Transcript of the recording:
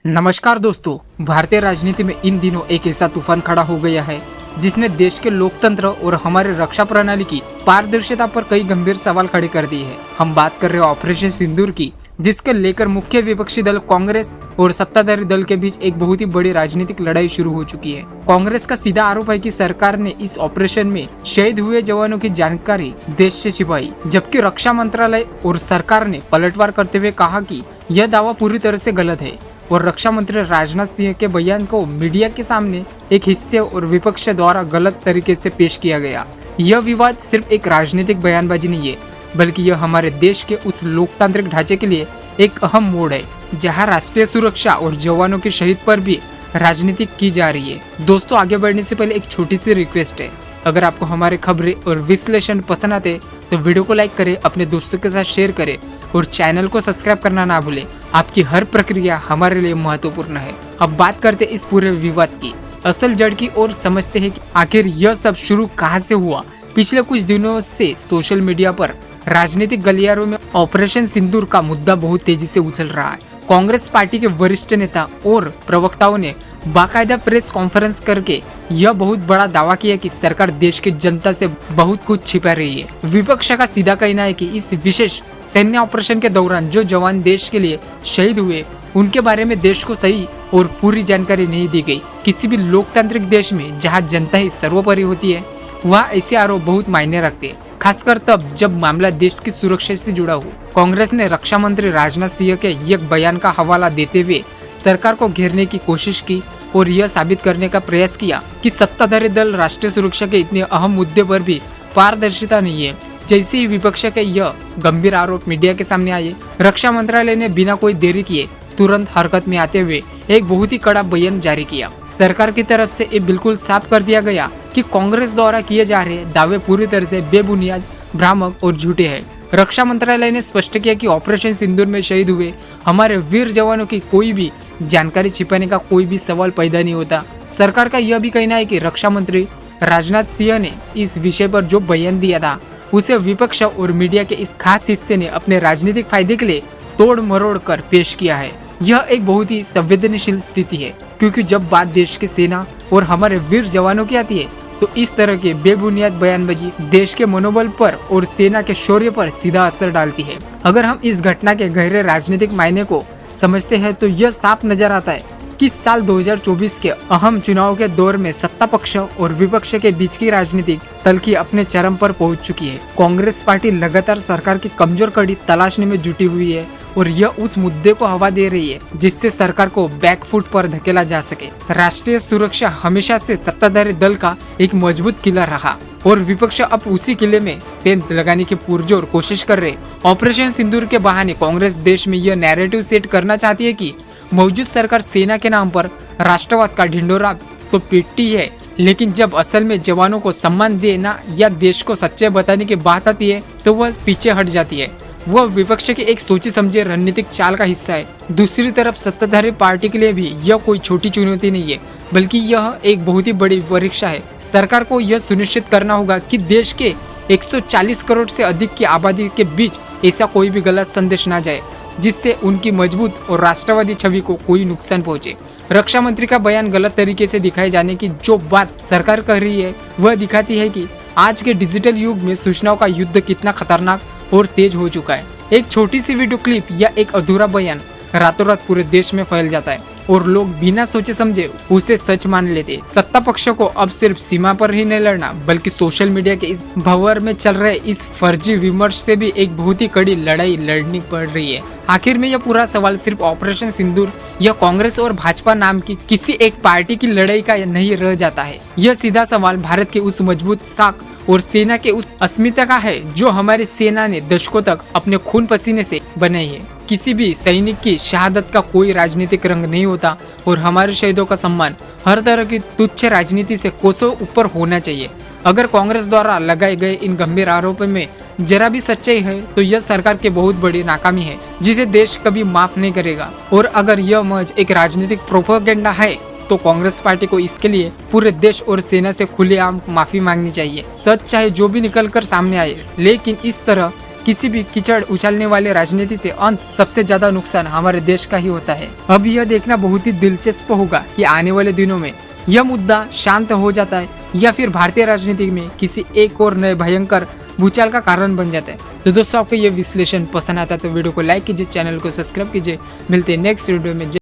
नमस्कार दोस्तों। भारतीय राजनीति में इन दिनों एक ऐसा तूफान खड़ा हो गया है जिसने देश के लोकतंत्र और हमारे रक्षा प्रणाली की पारदर्शिता पर कई गंभीर सवाल खड़े कर दिए हैं। हम बात कर रहे हैं ऑपरेशन सिंदूर की, जिसके लेकर मुख्य विपक्षी दल कांग्रेस और सत्ताधारी दल के बीच एक बहुत ही बड़ी राजनीतिक लड़ाई शुरू हो चुकी है। कांग्रेस का सीधा आरोप है कि सरकार ने इस ऑपरेशन में शहीद हुए जवानों की जानकारी देश से छिपाई, जबकि रक्षा मंत्रालय और सरकार ने पलटवार करते हुए कहा कि यह दावा पूरी तरह से गलत है और रक्षा मंत्री राजनाथ सिंह के बयान को मीडिया के सामने एक हिस्से और विपक्ष द्वारा गलत तरीके से पेश किया गया। यह विवाद सिर्फ एक राजनीतिक बयानबाजी नहीं है, बल्कि यह हमारे देश के उच्च लोकतांत्रिक ढांचे के लिए एक अहम मोड़ है, जहां राष्ट्रीय सुरक्षा और जवानों के शहीद पर भी राजनीति की जा रही है। दोस्तों, आगे बढ़ने से पहले एक छोटी सी रिक्वेस्ट है। अगर आपको हमारे खबरें और विश्लेषण पसंद आते तो वीडियो को लाइक करें, अपने दोस्तों के साथ शेयर करें और चैनल को सब्सक्राइब करना ना भूलें। आपकी हर प्रक्रिया हमारे लिए महत्वपूर्ण है। अब बात करते इस पूरे विवाद की असल जड़ की और समझते हैं कि आखिर यह सब शुरू कहां से हुआ। पिछले कुछ दिनों से सोशल मीडिया पर राजनीतिक गलियारों में ऑपरेशन सिंदूर का मुद्दा बहुत तेजी से उछल रहा है। कांग्रेस पार्टी के वरिष्ठ नेता और प्रवक्ताओं ने बाकायदा प्रेस कॉन्फ्रेंस करके यह बहुत बड़ा दावा किया कि सरकार देश की जनता से बहुत कुछ छिपा रही है। विपक्ष का सीधा कहना है कि इस विशेष सैन्य ऑपरेशन के दौरान जो जवान देश के लिए शहीद हुए उनके बारे में देश को सही और पूरी जानकारी नहीं दी गई। किसी भी लोकतांत्रिक देश में जहां जनता ही सर्वोपरि होती है, वहाँ ऐसे आरोप बहुत मायने रखते हैं, खासकर तब जब मामला देश की सुरक्षा से जुड़ा हो। कांग्रेस ने रक्षा मंत्री राजनाथ सिंह के एक बयान का हवाला देते हुए सरकार को घेरने की कोशिश की और यह साबित करने का प्रयास किया कि सत्ताधारी दल राष्ट्रीय सुरक्षा के इतने अहम मुद्दे पर भी पारदर्शिता नहीं है। जैसे ही विपक्ष के यह गंभीर आरोप मीडिया के सामने आए, रक्षा मंत्रालय ने बिना कोई देरी किए तुरंत हरकत में आते हुए एक बहुत ही कड़ा बयान जारी किया। सरकार की तरफ से ये बिल्कुल साफ कर दिया गया कि कांग्रेस द्वारा किए जा रहे दावे पूरी तरह से बेबुनियाद, भ्रामक और झूठे हैं। रक्षा मंत्रालय ने स्पष्ट किया कि ऑपरेशन सिंदूर में शहीद हुए हमारे वीर जवानों की कोई भी जानकारी छिपाने का कोई भी सवाल पैदा नहीं होता। सरकार का यह भी कहना है कि रक्षा मंत्री राजनाथ सिंह ने इस विषय पर जो बयान दिया था उसे विपक्ष और मीडिया के इस खास हिस्से ने अपने राजनीतिक फायदे के लिए तोड़ मरोड़ कर पेश किया है। यह एक बहुत ही संवेदनशील स्थिति है, क्योंकि जब बात देश की सेना और हमारे वीर जवानों की आती है तो इस तरह के बेबुनियाद बयानबाजी देश के मनोबल पर और सेना के शौर्य पर सीधा असर डालती है। अगर हम इस घटना के गहरे राजनीतिक मायने को समझते हैं तो यह साफ नजर आता है कि साल 2024 के अहम चुनाव के दौर में सत्ता पक्ष और विपक्ष के बीच की राजनीतिक तल्खी अपने चरम पर पहुंच चुकी है। कांग्रेस पार्टी लगातार सरकार की कमजोर कड़ी तलाशने में जुटी हुई है और यह उस मुद्दे को हवा दे रही है जिससे सरकार को बैकफुट पर धकेला जा सके। राष्ट्रीय सुरक्षा हमेशा से सत्ताधारी दल का एक मजबूत किला रहा और विपक्ष अब उसी किले में सेंध लगाने की पुरजोर कोशिश कर रहे। ऑपरेशन सिंदूर के बहाने कांग्रेस देश में यह नैरेटिव सेट करना चाहती है कि मौजूद सरकार सेना के नाम पर राष्ट्रवाद का ढिंडोरा तो पीटती है, लेकिन जब असल में जवानों को सम्मान देना या देश को सच्चाई बताने की बात आती है तो वह पीछे हट जाती है। वह विपक्ष के एक सोची समझे रणनीतिक चाल का हिस्सा है। दूसरी तरफ सत्ताधारी पार्टी के लिए भी यह कोई छोटी चुनौती नहीं है, बल्कि यह एक बहुत ही बड़ी परीक्षा है। सरकार को यह सुनिश्चित करना होगा कि देश के 140 करोड़ से अधिक की आबादी के बीच ऐसा कोई भी गलत संदेश ना जाए जिससे उनकी मजबूत और राष्ट्रवादी छवि को कोई नुकसान पहुंचे। रक्षा मंत्री का बयान गलत तरीके से दिखाए जाने की जो बात सरकार कर रही है वह दिखाती है कि आज के डिजिटल युग में सूचनाओं का युद्ध कितना खतरनाक और तेज हो चुका है। एक छोटी सी वीडियो क्लिप या एक अधूरा बयान रातों रात पूरे देश में फैल जाता है और लोग बिना सोचे समझे उसे सच मान लेते। सत्ता पक्ष को अब सिर्फ सीमा पर ही नहीं लड़ना, बल्कि सोशल मीडिया के इस भंवर में चल रहे इस फर्जी विमर्श से भी एक बहुत ही कड़ी लड़ाई लड़नी पड़ रही है। आखिर में यह पूरा सवाल सिर्फ ऑपरेशन सिंदूर या कांग्रेस और भाजपा नाम की किसी एक पार्टी की लड़ाई का नहीं रह जाता है। यह सीधा सवाल भारत के उस मजबूत साख और सेना के उस अस्मिता का है जो हमारी सेना ने दशकों तक अपने खून पसीने से बनाई है। किसी भी सैनिक की शहादत का कोई राजनीतिक रंग नहीं होता और हमारे शहीदों का सम्मान हर तरह की तुच्छ राजनीति से कोसों ऊपर होना चाहिए। अगर कांग्रेस द्वारा लगाए गए इन गंभीर आरोपों में जरा भी सच्चाई है तो यह सरकार की बहुत बड़ी नाकामी है जिसे देश कभी माफ नहीं करेगा। और अगर यह महज एक राजनीतिक प्रोपेगेंडा है तो कांग्रेस पार्टी को इसके लिए पूरे देश और सेना से खुलेआम माफी मांगनी चाहिए। सच चाहे जो भी निकल कर सामने आए, लेकिन इस तरह किसी भी कीचड़ उछालने वाले राजनीति से अंत सबसे ज्यादा नुकसान हमारे देश का ही होता है। अब यह देखना बहुत ही दिलचस्प होगा कि आने वाले दिनों में यह मुद्दा शांत हो जाता है या फिर भारतीय राजनीति में किसी एक और नए भयंकर भूचाल का कारण बन जाता है। तो दोस्तों, आपको यह विश्लेषण पसंद आता है तो वीडियो को लाइक कीजिए, चैनल को सब्सक्राइब कीजिए। मिलते हैं नेक्स्ट वीडियो में।